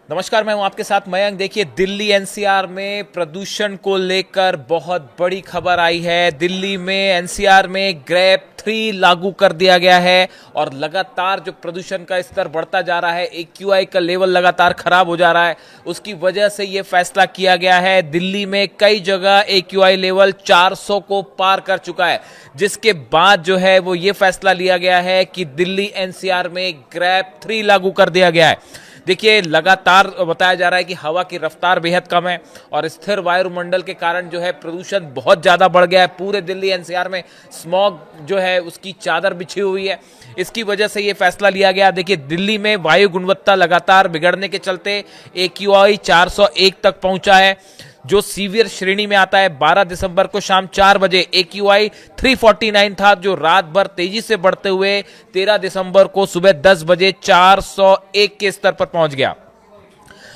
नमस्कार, मैं हूं आपके साथ मयंक। देखिए, दिल्ली एनसीआर में प्रदूषण को लेकर बहुत बड़ी खबर आई है। दिल्ली में एनसीआर में ग्रेप 3 लागू कर दिया गया है और लगातार जो प्रदूषण का स्तर बढ़ता जा रहा है, एक्यूआई का लेवल लगातार खराब हो जा रहा है, उसकी वजह से ये फैसला किया गया है। दिल्ली में कई जगह एक्यूआई लेवल 400 को पार कर चुका है, जिसके बाद जो है वो ये फैसला लिया गया है कि दिल्ली एनसीआर में ग्रेप 3 लागू कर दिया गया है। देखिए, लगातार बताया जा रहा है कि हवा की रफ्तार बेहद कम है और स्थिर वायुमंडल के कारण जो है प्रदूषण बहुत ज़्यादा बढ़ गया है। पूरे दिल्ली एनसीआर में स्मॉग जो है उसकी चादर बिछी हुई है। इसकी वजह से ये फैसला लिया गया। देखिए, दिल्ली में वायु गुणवत्ता लगातार बिगड़ने के चलते एक्यूआई 401 तक पहुंचा है, जो सीवियर श्रेणी में आता है। 12 दिसंबर को शाम 4 बजे एक्यूआई 349 था, जो रात भर तेजी से बढ़ते हुए 13 दिसंबर को सुबह 10 बजे 401 के स्तर पर पहुंच गया।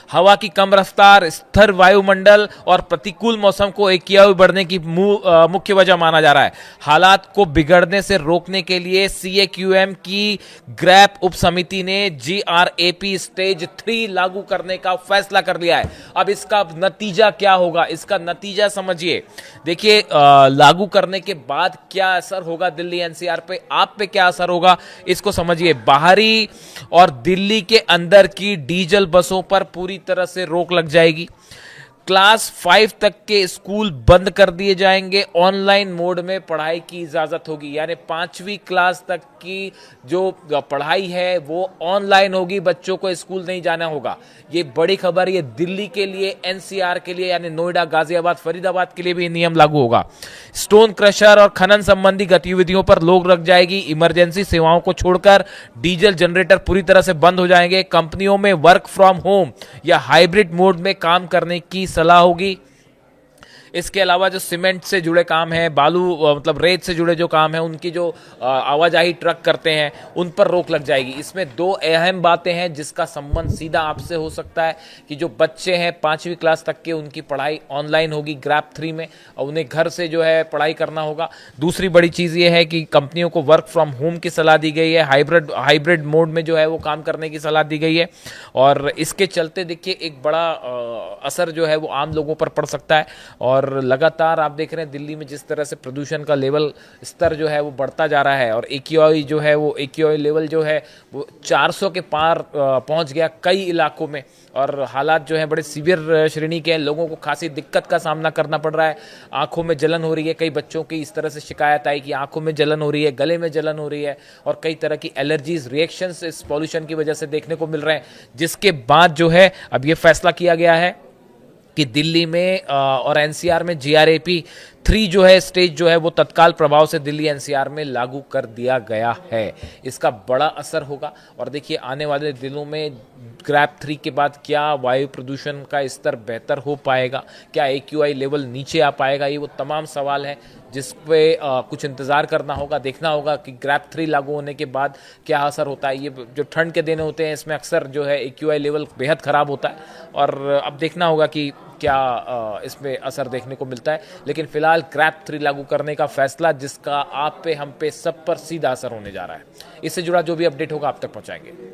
हवा की कम रफ्तार, स्थिर वायुमंडल और प्रतिकूल मौसम को एक्यूआई बढ़ने की मुख्य वजह माना जा रहा है। हालात को बिगड़ने से रोकने के लिए सीएक्यूएम की ग्रैप उप समिति ने जीआरएपी स्टेज 3 लागू करने का फैसला कर लिया है। अब इसका नतीजा क्या होगा, इसका नतीजा समझिए। देखिए, लागू करने के बाद क्या असर होगा दिल्ली एनसीआर पे, आप पे क्या असर होगा, इसको समझिए। बाहरी और दिल्ली के अंदर की डीजल बसों पर पूरी तरह से रोक लग जाएगी। क्लास 5 तक के स्कूल बंद कर दिए जाएंगे। ऑनलाइन मोड में पढ़ाई की इजाजत होगी, यानी 5वीं क्लास तक की जो पढ़ाई है वो ऑनलाइन होगी। बच्चों को स्कूल नहीं जाना होगा। ये बड़ी खबर, ये दिल्ली के लिए, एनसीआर के लिए, यानी नोएडा, गाजियाबाद, फरीदाबाद के लिए भी नियम लागू होगा। स्टोन क्रशर और खनन संबंधी गतिविधियों पर रोक लग जाएगी। इमरजेंसी सेवाओं को छोड़कर डीजल जनरेटर पूरी तरह से बंद हो जाएंगे। कंपनियों में वर्क फ्रॉम होम या हाइब्रिड मोड में काम करने की सलाह होगी। इसके अलावा जो सीमेंट से जुड़े काम हैं, बालू मतलब रेत से जुड़े जो काम हैं, उनकी जो आवाजाही ट्रक करते हैं, उन पर रोक लग जाएगी। इसमें दो अहम बातें हैं जिसका संबंध सीधा आपसे हो सकता है कि जो बच्चे हैं 5वीं क्लास तक के, उनकी पढ़ाई ऑनलाइन होगी ग्रैप 3 में और उन्हें घर से जो है पढ़ाई करना होगा। दूसरी बड़ी चीज़ ये है कि कंपनियों को वर्क फ्रॉम होम की सलाह दी गई है, हाइब्रिड मोड में जो है वो काम करने की सलाह दी गई है। और इसके चलते देखिए एक बड़ा असर जो है वो आम लोगों पर पड़ सकता है। और लगातार आप देख रहे हैं दिल्ली में जिस तरह से प्रदूषण का लेवल स्तर जो है वो बढ़ता जा रहा है और एक्यूआई जो है वो एक्यूआई लेवल जो है वो 400 के पार पहुंच गया कई इलाकों में। और हालात जो है बड़े सीवियर श्रेणी के हैं। लोगों को खासी दिक्कत का सामना करना पड़ रहा है। आंखों में जलन हो रही है। कई बच्चों की इस तरह से शिकायत आई कि आंखों में जलन हो रही है, गले में जलन हो रही है और कई तरह की एलर्जीज, रिएक्शंस इस पॉल्यूशन की वजह से देखने को मिल रहे हैं। जिसके बाद जो है अब ये फैसला किया गया है कि दिल्ली में और एनसीआर में जीआरएपी 3 जो है स्टेज जो है वो तत्काल प्रभाव से दिल्ली एनसीआर में लागू कर दिया गया है। इसका बड़ा असर होगा। और देखिए, आने वाले दिनों में ग्रैप 3 के बाद क्या वायु प्रदूषण का स्तर बेहतर हो पाएगा, क्या एक्यूआई लेवल नीचे आ पाएगा, ये वो तमाम सवाल हैं जिस पे कुछ इंतज़ार करना होगा, देखना होगा कि ग्रैप 3 लागू होने के बाद क्या असर होता है। ये जो ठंड के दिन होते हैं इसमें अक्सर जो है एक्यूआई लेवल बेहद ख़राब होता है और अब देखना होगा कि क्या इसमें असर देखने को मिलता है। लेकिन फिलहाल ग्रैप 3 लागू करने का फैसला जिसका आप पे, हम पे, सब पर सीधा असर होने जा रहा है। इससे जुड़ा जो भी अपडेट होगा आप तक पहुंचाएंगे।